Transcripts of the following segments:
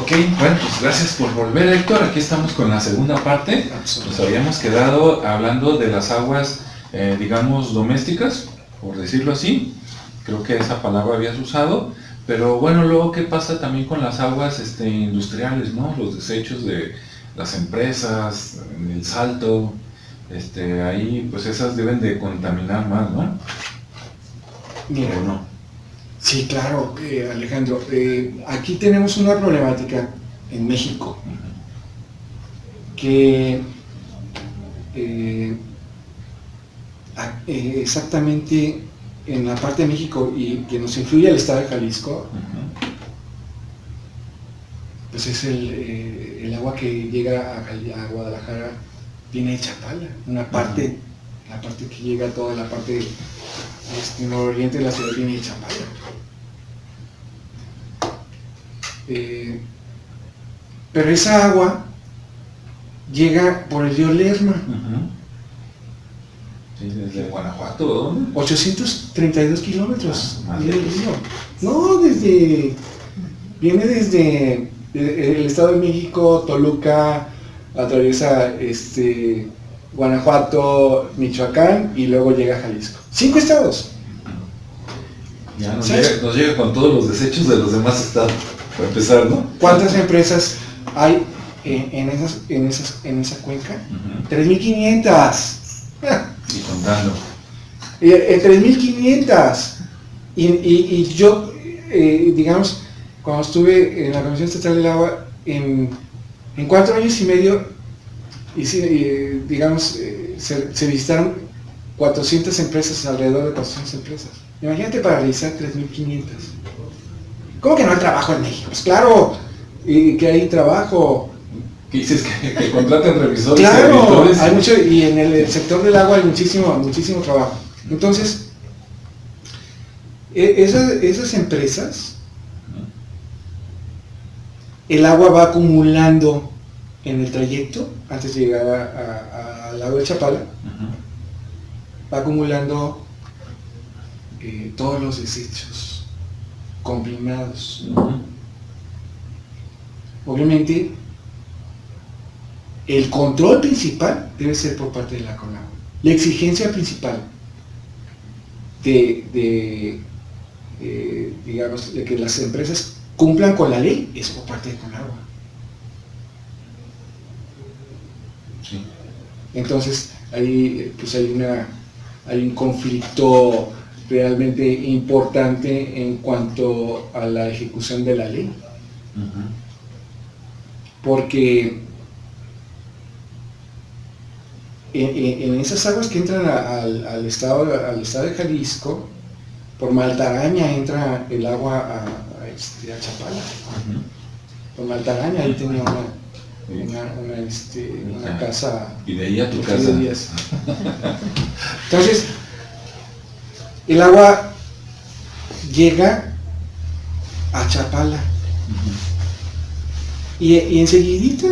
Ok, bueno, pues gracias por volver, Héctor. Aquí estamos con la segunda parte. Nos habíamos quedado hablando de las aguas, digamos, domésticas, por decirlo así. Creo que esa palabra habías usado. Pero bueno, luego, ¿qué pasa también con las aguas industriales, ¿no? Los desechos de las empresas, el salto, ahí, pues esas deben de contaminar más, ¿no? Mira, ¿O no? sí, claro, Alejandro. Aquí tenemos una problemática en México que exactamente en la parte de México y que nos influye al estado de Jalisco, pues es el agua que llega a Guadalajara, viene de Chapala, una parte, la parte que llega a toda la parte nororiente de la ciudad viene de Chapala. Pero esa agua llega por el río Lerma. Sí, desde Guanajuato, ¿dónde? 832 kilómetros. Viene el río. No, viene desde el Estado de México, Toluca, atraviesa Guanajuato, Michoacán y luego llega a Jalisco. 5 estados. Ya nos llega con todos los desechos de los demás estados, para empezar, ¿no? ¿Cuántas empresas hay en esa cuenca? 3.500. Y contando. 3.500. Y yo, digamos, cuando estuve en la Comisión Estatal del Agua, en 4 años y medio, se visitaron 400 empresas, alrededor de 400 empresas. Imagínate para realizar 3.500. ¿Cómo que no hay trabajo en México? Pues claro, que hay trabajo. ¿Qué dices? Que contraten revisores. Claro, hay mucho, y en el sector del agua hay muchísimo trabajo. Entonces, esas empresas, el agua va acumulando en el trayecto, antes de llegar al lago de Chapala, va acumulando todos los desechos combinados. Obviamente, el control principal debe ser por parte de la CONAGUA. La exigencia principal de que las empresas cumplan con la ley es por parte de CONAGUA. Sí. Entonces, ahí pues hay un conflicto realmente importante en cuanto a la ejecución de la ley. Porque en esas aguas que entran al estado de Jalisco, por Maltaraña entra el agua a Chapala. Por Maltaraña, ahí tenía una casa. Y de ahí a tu casa. Entonces, el agua llega a Chapala. Y enseguidita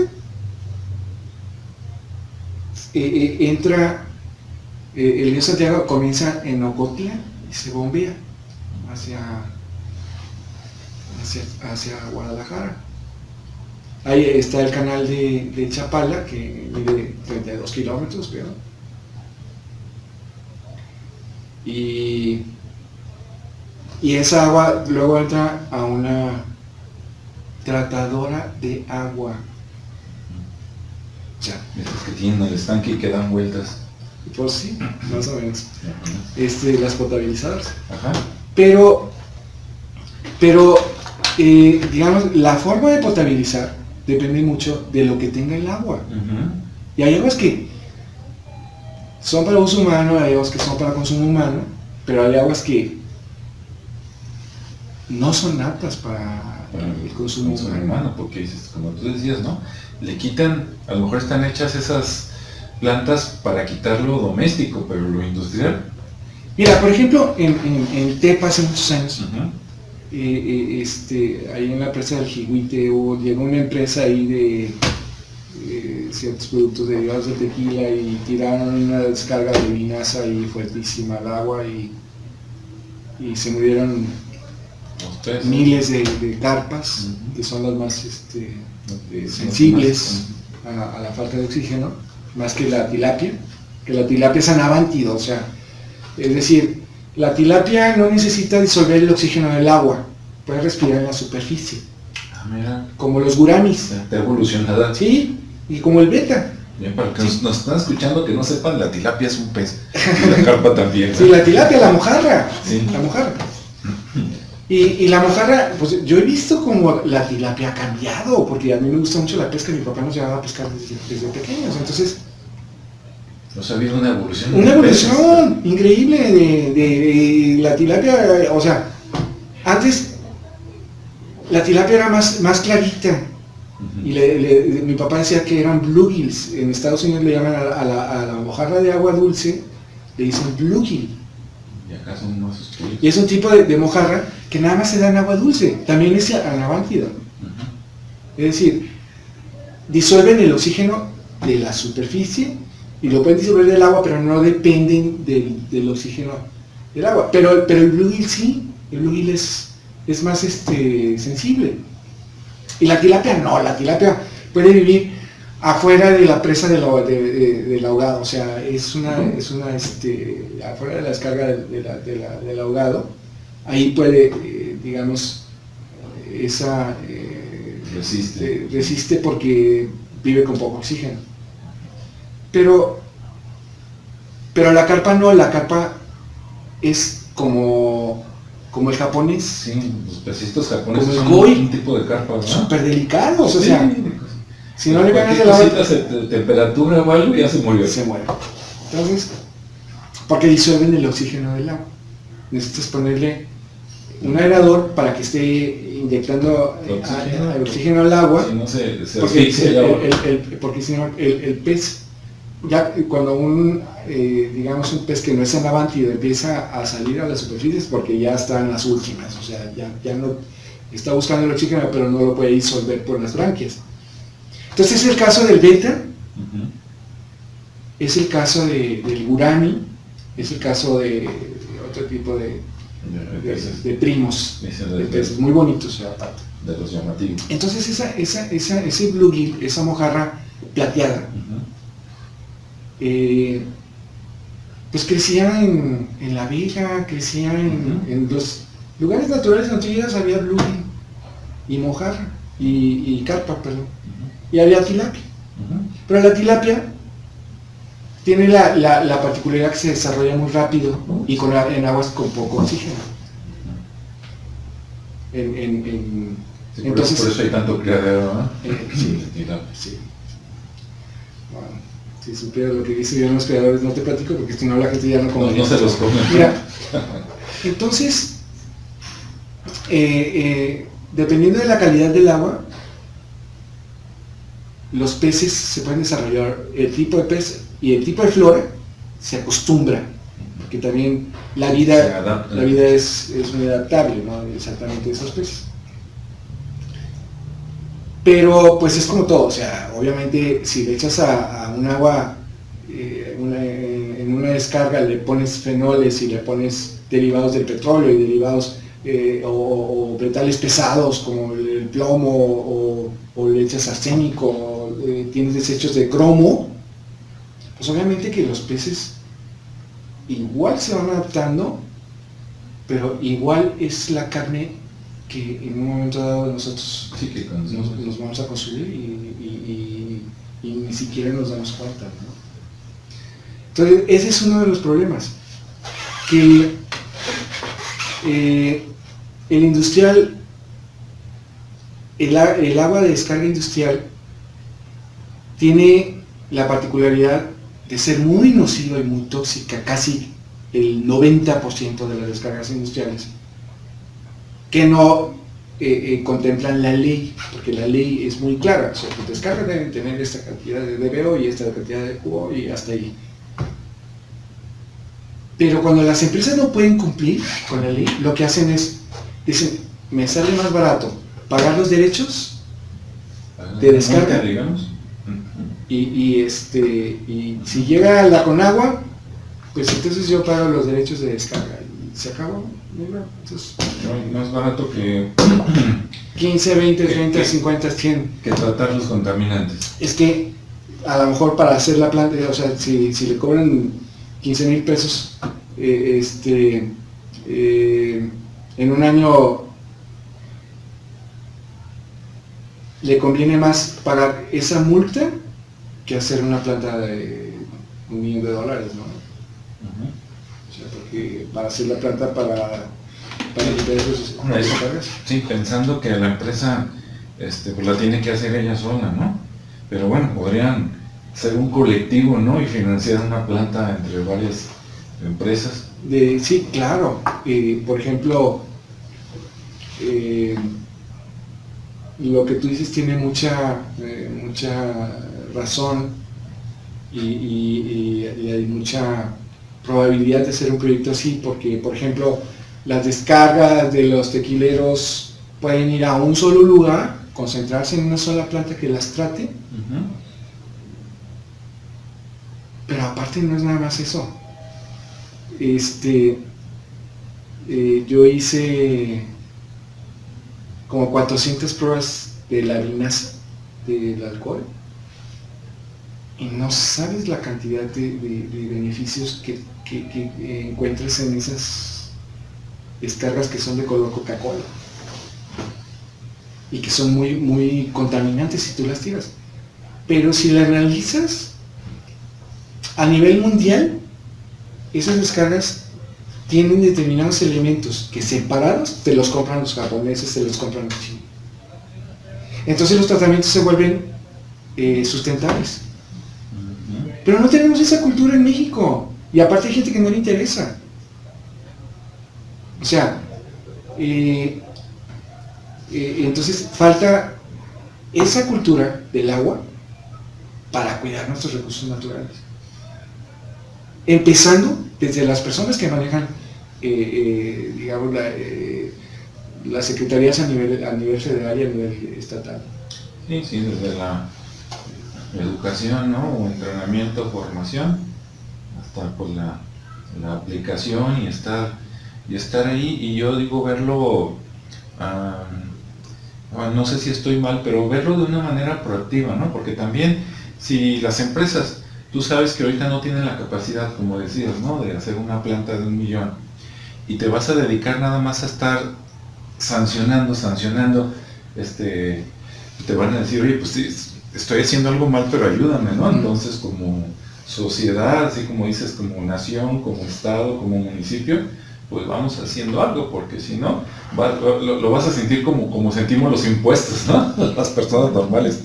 entra el río Santiago, comienza en Ocotla y se bombea hacia Guadalajara. Ahí está el canal de Chapala, que mide 32 kilómetros, creo. Y esa agua luego entra a una tratadora de agua. Ya, esas que tienen el estanque y que dan vueltas. Pues sí, más o menos. Las potabilizadoras. Pero digamos, la forma de potabilizar depende mucho de lo que tenga el agua. Y hay aguas que son para uso humano, hay aguas que son para consumo humano, pero hay aguas que no son aptas para el consumo humano. Porque dices, como tú decías, ¿no? Le quitan, a lo mejor están hechas esas plantas para quitar lo doméstico, pero lo industrial. Mira, por ejemplo, en Tepa hace muchos años, ahí en la presa del Jihuite llegó una empresa ahí de ciertos productos derivados de tequila y tiraron una descarga de vinaza ahí fuertísima al agua y se murieron Los peces. miles de carpas, que son las más sensibles a la falta de oxígeno, más que la tilapia es anavántida, o sea, es decir, la tilapia no necesita disolver el oxígeno del agua, puede respirar en la superficie, Mira, como los guramis, está evolucionada. sí, y como el beta. Bien, para que nos están escuchando que no sepan, la tilapia es un pez, y la carpa también. Sí, la tilapia, la mojarra, Sí. la mojarra. Y la mojarra, pues yo he visto como la tilapia ha cambiado, porque a mí me gusta mucho la pesca, mi papá nos llevaba a pescar desde pequeños, entonces O sea, ha habido una evolución. una evolución increíble de la tilapia, o sea, antes la tilapia era más clarita, y mi papá decía que eran bluegills, en Estados Unidos le llaman a la mojarra de agua dulce, le dicen bluegill. Y acá son más oscuros. Y es un tipo de mojarra que nada más se da en agua dulce, también es anavántida. Es decir, disuelven el oxígeno de la superficie y lo pueden disolver del agua, pero no dependen del oxígeno del agua. Pero el bluegill sí, el bluegill es más sensible. Y la tilapia no, la tilapia puede vivir afuera de la presa del ahogado, o sea, es una afuera de la descarga del ahogado, ahí puede, digamos, esa resiste porque vive con poco oxígeno. Pero la carpa no, la carpa es como el japonés. Sí, los pecitos japoneses Como el son koi. un tipo de carpa, ¿verdad? Súper delicados, o Sí, sea, si no le ganas de cualquier la cosita de temperatura o algo ya se murió. se muere. Entonces, porque disuelven el oxígeno del agua. Necesitas ponerle un aerador para que esté inyectando el oxígeno al agua, Si no se porque, asfixia el agua. porque si no el pez, ya cuando digamos un pez que no es anavántida empieza a salir a las superficies, porque ya está en las últimas, o sea, ya no está buscando el oxígeno, pero no lo puede disolver por las branquias. Entonces es el caso del beta, es el caso del gurami, es el caso de otro tipo de primos, de peces muy bonitos aparte. De los llamativos. Entonces ese bluegill, esa mojarra plateada, pues crecía en la vega, crecía en los lugares naturales donde llegas, había bluegill y mojarra y carpa, perdón, y había tilapia. Pero la tilapia tiene la particularidad que se desarrolla muy rápido y en aguas con poco oxígeno. Sí, Entonces, por eso hay tanto criadero, ¿no? Sí. Sí. Bueno, si supieras lo que dicen yo los creadores, no te platico porque si no la gente ya no come. No se los come. Mira, entonces, dependiendo de la calidad del agua, los peces se pueden desarrollar, el tipo de pez y el tipo de flora se acostumbra, porque también la vida es muy adaptable, ¿no? Exactamente esos peces. Pero pues es como todo, o sea, obviamente si le echas a un agua, en una descarga le pones fenoles y le pones derivados del petróleo y derivados o metales pesados como el plomo o le echas arsénico, o tienes desechos de cromo, pues obviamente que los peces igual se van adaptando, pero igual es la carne que en un momento dado nosotros Sí, que nos vamos a consumir y ni siquiera nos damos cuenta, ¿no? Entonces ese es uno de los problemas, que el industrial, el agua de descarga industrial tiene la particularidad de ser muy nociva y muy tóxica, casi el 90% de las descargas industriales, que no contemplan la ley, porque la ley es muy clara, o sea, tus descargas deben tener esta cantidad de DBO y esta cantidad de cubo y hasta ahí. Pero cuando las empresas no pueden cumplir con la ley, lo que hacen es, dicen, me sale más barato pagar los derechos de descarga, digamos. y si llega la Conagua, pues entonces yo pago los derechos de descarga se acabó. Mira, entonces, No es barato que 15, 20, 30, 50, 100. que tratar los contaminantes. Es que a lo mejor para hacer la planta, o sea, si le cobran 15,000 pesos, en un año le conviene más pagar esa multa que hacer una planta de $1,000,000, ¿no? Ujú. O sea, porque para hacer la planta para limpiar esos cargas. Sí, pensando que la empresa pues la tiene que hacer ella sola, ¿no? Pero bueno, podrían ser un colectivo, ¿no? Y financiar una planta entre varias empresas. Sí, claro. Por ejemplo, lo que tú dices tiene mucha razón y hay mucha probabilidad de ser un proyecto así, porque, por ejemplo, las descargas de los tequileros pueden ir a un solo lugar, concentrarse en una sola planta que las trate, Ujú. pero aparte no es nada más eso. Yo hice como 400 pruebas de la vinaza, del alcohol, y no sabes la cantidad de beneficios que encuentras en esas descargas que son de color Coca-Cola y que son muy, muy contaminantes si tú las tiras. Pero si las realizas a nivel mundial, esas descargas tienen determinados elementos que separados te los compran los japoneses, te los compran los chinos. Entonces los tratamientos se vuelven sustentables. Ujú. Pero no tenemos esa cultura en México. Y aparte hay gente que no le interesa. O sea, entonces falta esa cultura del agua para cuidar nuestros recursos naturales. Empezando desde las personas que manejan, digamos, las secretarías a nivel federal y a nivel estatal. Sí, desde la educación, ¿no? O entrenamiento, formación, hasta pues la aplicación y estar ahí. Y yo digo verlo, no sé si estoy mal, pero verlo de una manera proactiva, ¿no? Porque también si las empresas, tú sabes que ahorita no tienen la capacidad, como decías, ¿no? De hacer una planta de 1,000,000 y te vas a dedicar nada más a estar sancionando, te van a decir, oye, pues sí, estoy haciendo algo mal, pero ayúdame, ¿no? Entonces, como sociedad, así como dices, como nación, como estado, como municipio, pues vamos haciendo algo, porque si no, lo vas a sentir como sentimos los impuestos, ¿no? Las personas normales.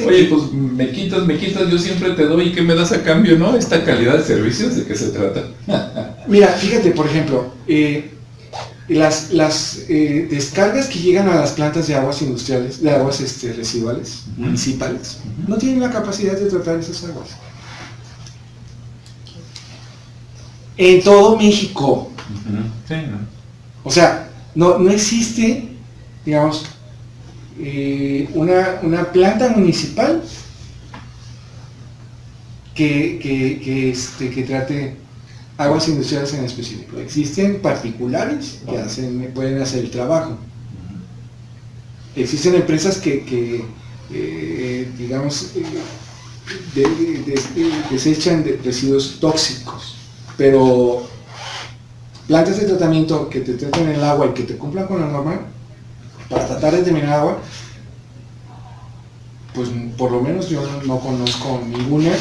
Oye, pues me quitas, yo siempre te doy, ¿y qué me das a cambio, no? Esta calidad de servicios, ¿de qué se trata? Mira, fíjate, por ejemplo, las descargas que llegan a las plantas de aguas industriales, de aguas residuales, municipales, no tienen la capacidad de tratar esas aguas. En todo México. Sí, ¿no? O sea, no existe, digamos, una planta municipal que trate aguas industriales en específico. Existen particulares que pueden hacer el trabajo. Existen empresas que digamos, desechan residuos tóxicos, pero plantas de tratamiento que te traten el agua y que te cumplan con la norma para tratar de terminar agua, pues por lo menos yo no conozco ninguna.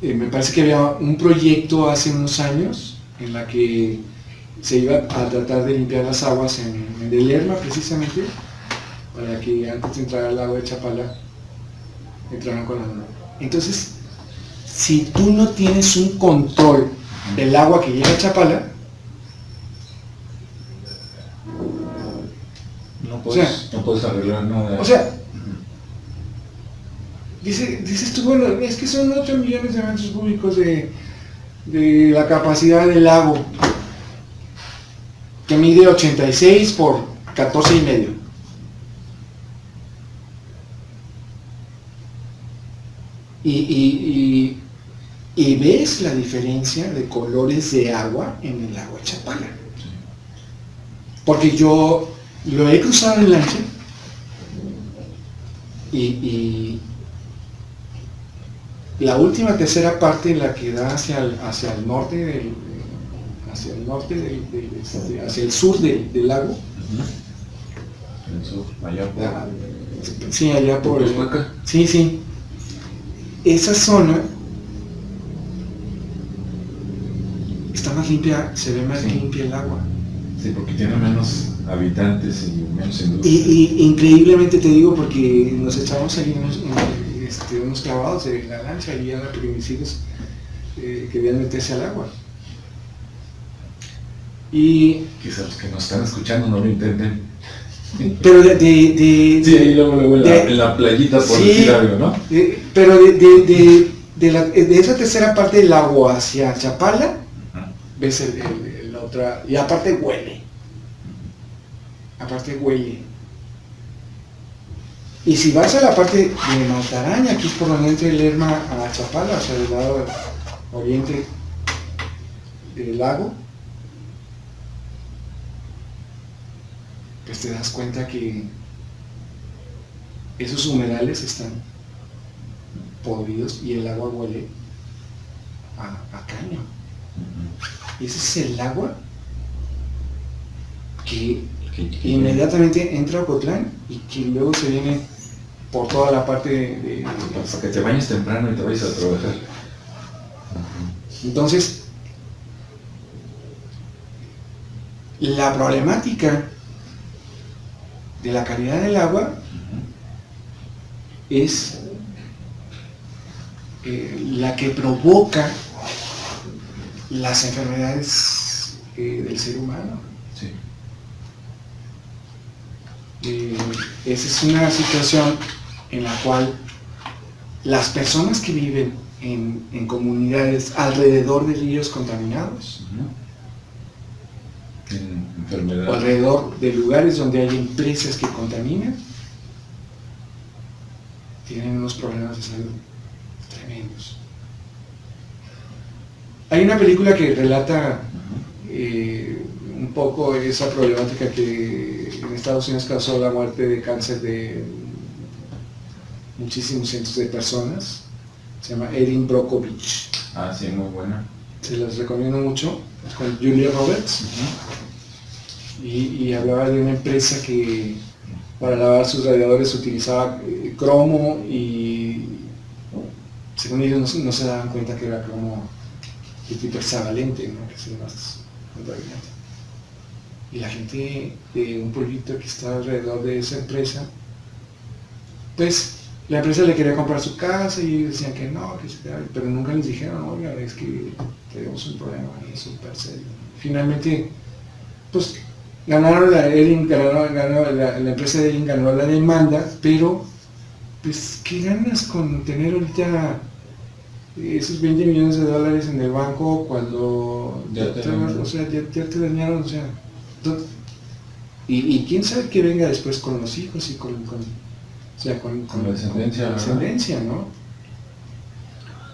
Me parece que había un proyecto hace unos años en la que se iba a tratar de limpiar las aguas en el Lerma precisamente, para que antes de entrar al lago de Chapala entraran con la norma. Entonces, si tú no tienes un control del agua que llega a Chapala, no puedes arreglar nada. O sea, dices tú, bueno, es que son 8 millones de metros cúbicos de la capacidad del lago, que mide 86 por 14 y medio. y ves la diferencia de colores de agua en el lago de Chapala. Porque yo lo he cruzado en lancha y la última tercera parte, la que da hacia el norte hacia el sur del lago. En el sur, allá por... Sí, allá por... Huaca. Sí, sí. Esa zona está más limpia, se ve más limpia el agua. Sí, porque tiene menos habitantes y menos industria. Y increíblemente te digo, porque nos echamos ahí unos clavados en la lancha y eran primicidios que querían meterse al agua. Y quizás los que nos están escuchando no lo intenten. pero sí, ahí luego en la playita por decir algo, ¿no? Pero de esa tercera parte del lago hacia Chapala, ves la otra, y aparte huele. Y si vas a la parte de Maltaraña, que es por donde entra el Lerma a Chapala, o sea, del lado oriente del lago, pues te das cuenta que esos humedales están podridos y el agua huele a caño. Y ese es el agua que inmediatamente entra a Ocotlán y que luego se viene por toda la parte de para que te bañes temprano y te vayas a trabajar. Entonces, la problemática de la calidad del agua es la que provoca las enfermedades del ser humano. Sí. Esa es una situación en la cual las personas que viven en comunidades alrededor de ríos contaminados, o alrededor de lugares donde hay empresas que contaminan, tienen unos problemas de salud tremendos. Hay una película que relata un poco esa problemática que en Estados Unidos causó la muerte de cáncer de muchísimos cientos de personas. Se llama Erin Brockovich. Ah, sí, muy buena. Se las recomiendo mucho. Es con Julia Roberts. Y hablaba de una empresa que para lavar sus radiadores utilizaba cromo y según ellos no se daban cuenta que era cromo de tipo hexavalente, ¿no? Que es el más contaminante. Y la gente de un pueblito que está alrededor de esa empresa, pues la empresa le quería comprar su casa y ellos decían que no, pero nunca les dijeron, oiga, es que tenemos un problema ahí súper serio. Finalmente, pues ganaron la empresa de Elling ganó la demanda, pero pues qué ganas con tener ahorita esos 20 millones de dólares en el banco cuando ya te dañaron, o sea, y quién sabe qué venga después con los hijos y con la descendencia, ¿no?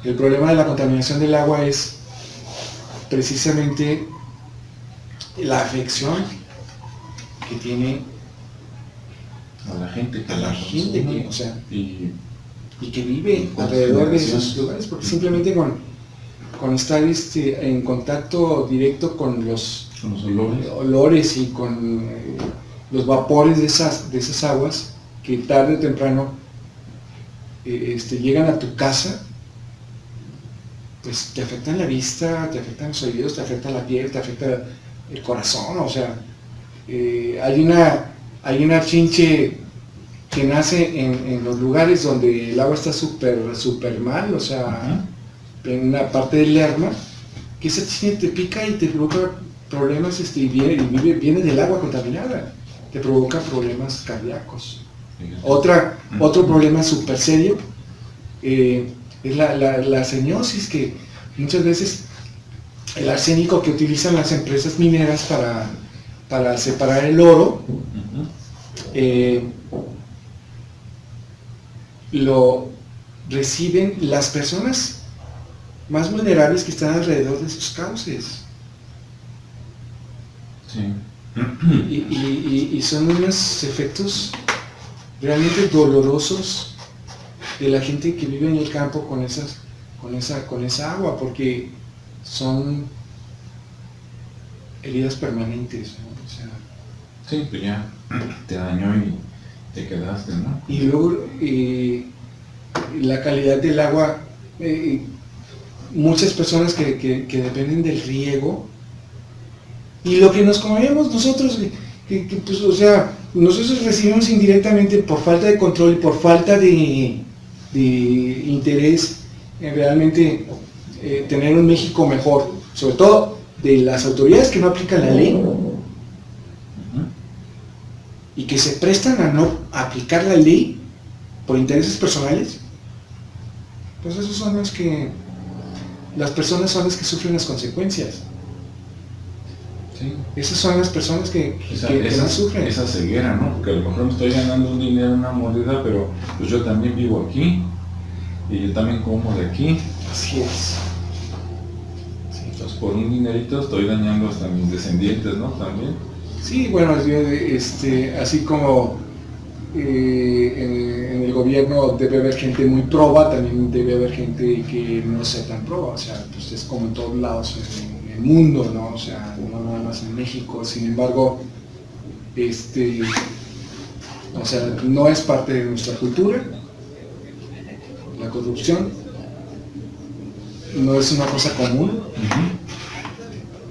El problema de la contaminación del agua es precisamente la afección que tiene a la gente que, o sea, y que vive alrededor de esos lugares, porque simplemente con estar en contacto directo con los olores y con los vapores de esas aguas que tarde o temprano llegan a tu casa, pues te afectan la vista, te afectan los oídos, te afecta la piel, te afecta el corazón, o sea, hay una chinche que nace en los lugares donde el agua está súper mal, o sea, en una parte del Lerma, que esa chinche te pica y te provoca problemas, y viene del agua contaminada, te provoca problemas cardíacos. Otro problema súper serio es la arsenosis, que muchas veces el arsénico que utilizan las empresas mineras para separar el oro, lo reciben las personas más vulnerables que están alrededor de sus cauces. Sí. Y son unos efectos realmente dolorosos de la gente que vive en el campo con esa agua, porque son heridas permanentes, ¿no? O sea, Sí, pues ya te dañó y te quedaste, ¿no? y luego la calidad del agua, muchas personas que dependen del riego, y lo que nos comemos nosotros, pues, o sea, nosotros recibimos indirectamente por falta de control y por falta de interés en realmente tener un México mejor, sobre todo de las autoridades que no aplican la ley y que se prestan a no aplicar la ley por intereses personales. Pues esos son los que, las personas son las que sufren las consecuencias. Sí. Esas son las personas que más sufren. Esa ceguera, ¿no? Porque a lo mejor me estoy ganando un dinero, una moneda, pero pues yo también vivo aquí y yo también como de aquí. Así es. Sí, entonces por un dinerito estoy dañando hasta mis descendientes, ¿no? También. Sí, bueno, así como en el gobierno debe haber gente muy proba, también debe haber gente que no sea tan proba, o sea, pues es como en todos lados en el mundo, ¿no? O sea, no nada más en México. Sin embargo, o sea, no es parte de nuestra cultura, la corrupción no es una cosa común,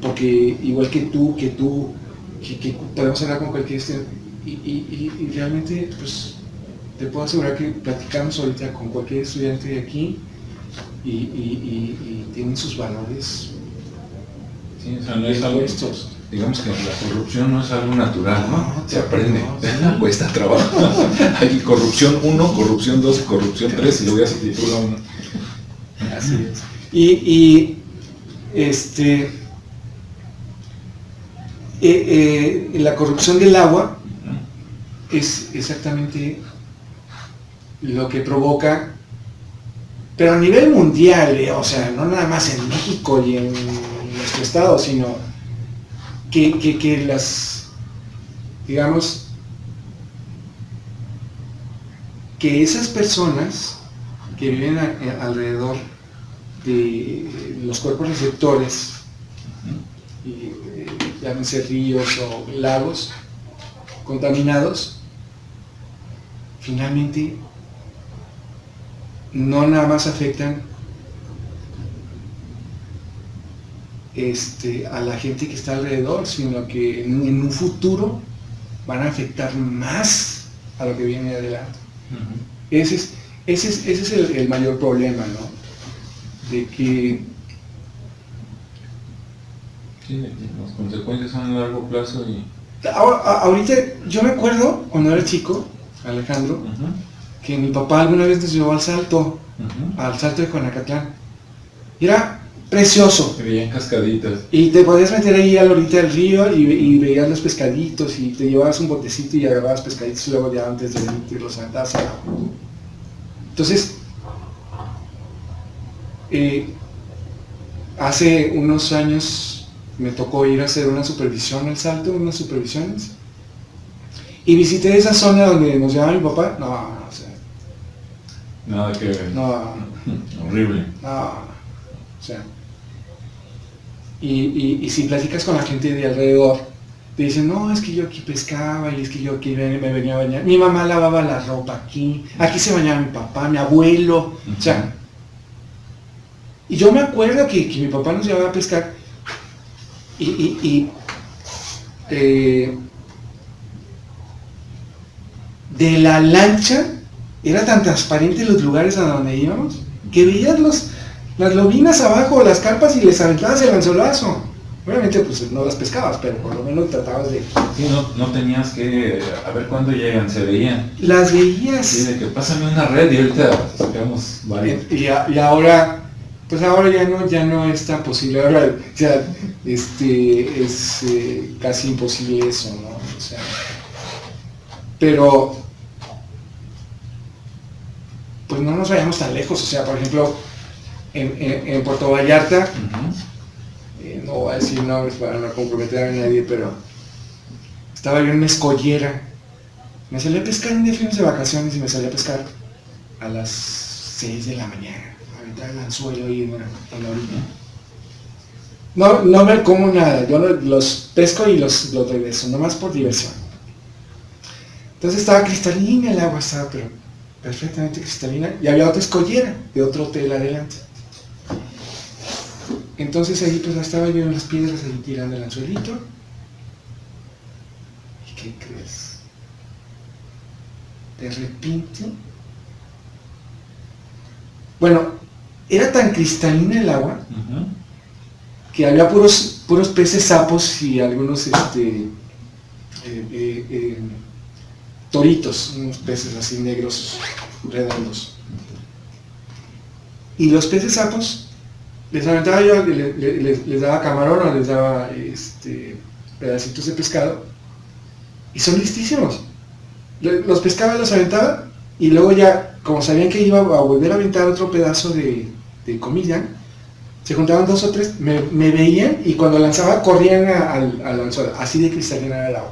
porque igual que podemos hablar con cualquier y realmente, pues, te puedo asegurar que platicamos ahorita con cualquier estudiante de aquí y tienen sus valores. Sí, o sea, no es algo, digamos que la corrupción no es algo natural, ¿no? Se aprende, cuesta trabajo. Hay corrupción 1, corrupción 2, corrupción 3 y luego ya se titula 1. Así es. La corrupción del agua es exactamente lo que provoca, pero a nivel mundial, o sea, no nada más en México y en nuestro estado, sino que las, digamos, que esas personas que viven alrededor de los cuerpos receptores, llámense ríos o lagos contaminados, finalmente no nada más afectan a la gente que está alrededor, sino que en un futuro van a afectar más a lo que viene adelante. Ese es el mayor problema, ¿no? De que sí, las consecuencias son a largo plazo y... Ahorita, yo me acuerdo, cuando era chico, Alejandro, que mi papá alguna vez nos llevó al salto de Juanacatlán. Y era precioso. Se veían cascaditas. Y te podías meter ahí a la orilla del río y veías los pescaditos y te llevabas un botecito y agarrabas pescaditos y luego ya antes de emitirlos aventabas al agua. Entonces, hace unos años me tocó ir a hacer una supervisión al salto, unas supervisiones, y visité esa zona donde nos llevaba mi papá. No, o sea, nada que ver. No. Horrible. No, o sea, y si platicas con la gente de alrededor, te dicen, no, es que yo aquí pescaba y es que yo aquí me venía a bañar, mi mamá lavaba la ropa aquí se bañaba mi papá, mi abuelo, o sea, y yo me acuerdo que mi papá nos llevaba a pescar de la lancha era tan transparente los lugares a donde íbamos que veías las lobinas abajo, las carpas y les aventabas el anzuelazo. Obviamente pues no las pescabas, pero por lo menos tratabas de... Sí, no tenías que a ver cuándo llegan, se veían. Las veías. Sí, de que pásame una red y ahorita sacamos varias. Y ahora, pues ahora ya no es tan posible. Ahora ya es casi imposible eso, ¿no? O sea, pero pues no nos vayamos tan lejos. O sea, por ejemplo, en Puerto Vallarta, Ujú. no voy a decir nombres para no comprometer a nadie, pero estaba yo en una escollera. Me salí a pescar un día, fuimos de vacaciones y me salí a pescar a las 6 de la mañana, a aventar el anzuelo ahí en la orilla. No me como nada, yo los pesco y los regreso, nomás por diversión. Entonces estaba cristalina el agua, estaba pero perfectamente cristalina, y había otra escollera de otro hotel adelante. Entonces ahí pues estaba yo en las piedras ahí tirando el anzuelito. ¿Y qué crees? De repente, bueno, era tan cristalina el agua Ujú. que había puros peces sapos y algunos toritos, unos peces así negros, redondos. Y los peces sapos les aventaba yo, les daba camarón o les daba pedacitos de pescado, y son listísimos. Los pescaba, los aventaba, y luego ya, como sabían que iba a volver a aventar otro pedazo de comida, se juntaban 2 o 3, me veían, y cuando lanzaba corrían al anzuelo. Así de cristalina era el agua.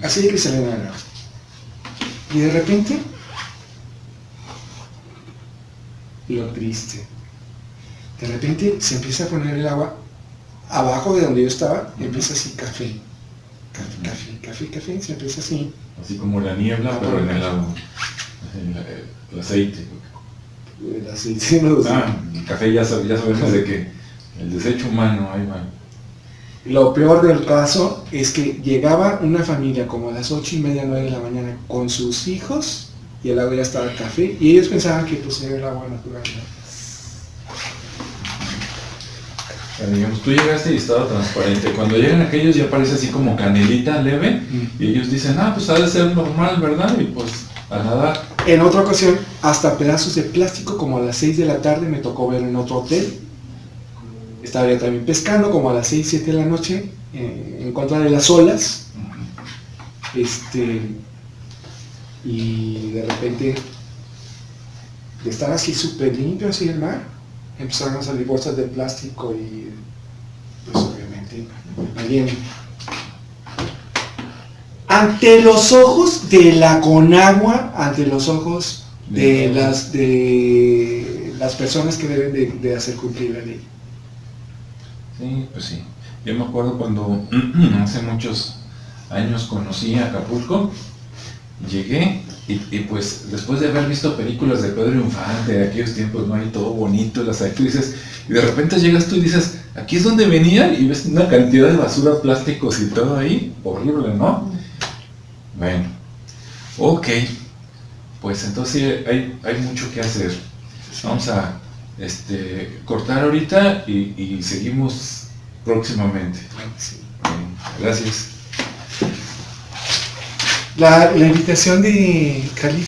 Así de cristalina era el agua. Y de repente, lo triste, de repente se empieza a poner el agua abajo de donde yo estaba, empieza así café, se empieza así. Así como la niebla, pero en el agua. El aceite. El aceite, no sé. El café ya sabemos de que el desecho humano, ahí va. Lo peor del caso es que llegaba una familia como a las 8:30, 9 de la mañana con sus hijos y el agua ya estaba café y ellos pensaban que pues era el agua natural, ¿no? Digamos, tú llegaste y estaba transparente. Cuando llegan aquellos ya parece así como canelita leve y ellos dicen, pues ha de ser normal, ¿verdad? Y pues a nadar. En otra ocasión, hasta pedazos de plástico, como a las 6 de la tarde me tocó ver en otro hotel. Estaba yo también pescando, como a las 6, 7 de la noche, en contra de las olas. Y de repente, de estar así súper limpio así el mar, empezaron a salir bolsas de plástico y pues obviamente alguien ante los ojos de la Conagua, ante los ojos de las personas que deben de hacer cumplir la ley. Sí, pues sí. Yo me acuerdo cuando hace muchos años conocí a Acapulco, llegué y pues después de haber visto películas de Pedro Infante de aquellos tiempos, ¿no? Ahí todo bonito, las actrices, y de repente llegas tú y dices, aquí es donde venía, y ves una cantidad de basura, plásticos y todo ahí, horrible, ¿no? Bueno, ok, pues entonces hay mucho que hacer. Vamos a cortar ahorita y seguimos próximamente. Sí. Gracias. La invitación de Cali